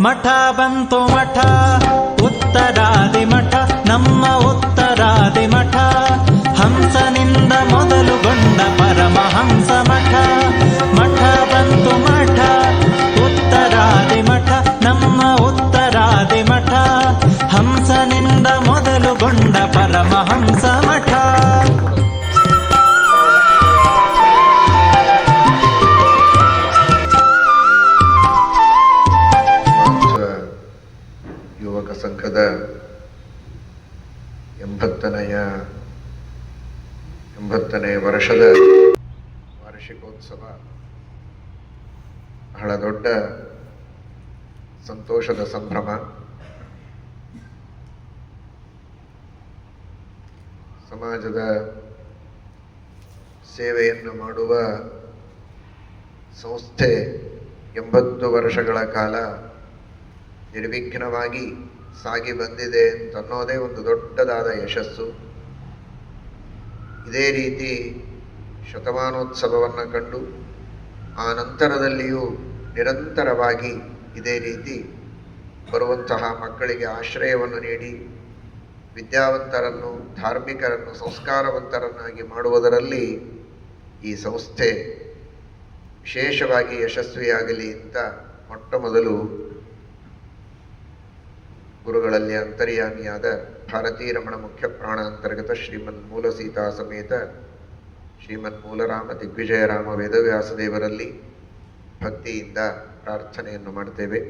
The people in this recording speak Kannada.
ಮಠ ಬಂತು ಮಠ, ಉತ್ತರಾದಿ ಮಠ, ನಮ್ಮ ಉತ್ತರಾದಿ ಮಠ. ಹಂಸನಿಂದ ಮೊದಲುಗೊಂಡ ಪರಮಹಂಸ ಮಠ. ಮಠ ಬಂತು ಮಠ, ಉತ್ತರಾದಿ ಮಠ, ನಮ್ಮ ಉತ್ತರಾದಿ ಮಠ. ಹಂಸನಿಂದ ಮೊದಲುಗೊಂಡ ಪರಮಹಂಸ ಮಠ. ಯುವಕ ಸಂಘದ 80ನೇ ವರ್ಷದ ವಾರ್ಷಿಕೋತ್ಸವ ಬಹಳ ದೊಡ್ಡ ಸಂತೋಷದ ಸಂಭ್ರಮ. ಸಮಾಜದ ಸೇವೆಯನ್ನು ಮಾಡುವ ಸಂಸ್ಥೆ 80 ವರ್ಷಗಳ ಕಾಲ ನಿರ್ವಿಘ್ನವಾಗಿ ಸಾಗಿ ಬಂದಿದೆ ಅಂತನ್ನೋದೇ ಒಂದು ದೊಡ್ಡದಾದ ಯಶಸ್ಸು. ಇದೇ ರೀತಿ ಶತಮಾನೋತ್ಸವವನ್ನು ಕಂಡು ಆ ನಂತರದಲ್ಲಿಯೂ ನಿರಂತರವಾಗಿ ಇದೇ ರೀತಿ ಬರುವಂತಹ ಮಕ್ಕಳಿಗೆ ಆಶ್ರಯವನ್ನು ನೀಡಿ ವಿದ್ಯಾವಂತರನ್ನು, ಧಾರ್ಮಿಕರನ್ನು, ಸಂಸ್ಕಾರವಂತರನ್ನಾಗಿ ಮಾಡುವುದರಲ್ಲಿ ಈ ಸಂಸ್ಥೆ ವಿಶೇಷವಾಗಿ ಯಶಸ್ವಿಯಾಗಲಿ ಅಂತ ಮೊಟ್ಟ ಮೊದಲು ಗುರುಗಳಲ್ಲಿ ಅಂತರ್ಯಾಮಿಯಾದ ಭಾರತೀ ರಮಣ ಮುಖ್ಯ ಪ್ರಾಣ ಅಂತರ್ಗತ ಶ್ರೀಮನ್ ಮೂಲ ಸೀತಾ ಸಮೇತ ಶ್ರೀಮನ್ ಮೂಲರಾಮ ದಿಗ್ವಿಜಯರಾಮ ವೇದವ್ಯಾಸ ದೇವರಲ್ಲಿ ಭಕ್ತಿಯಿಂದ ಪ್ರಾರ್ಥನೆಯನ್ನು ಮಾಡ್ತೇವೆ.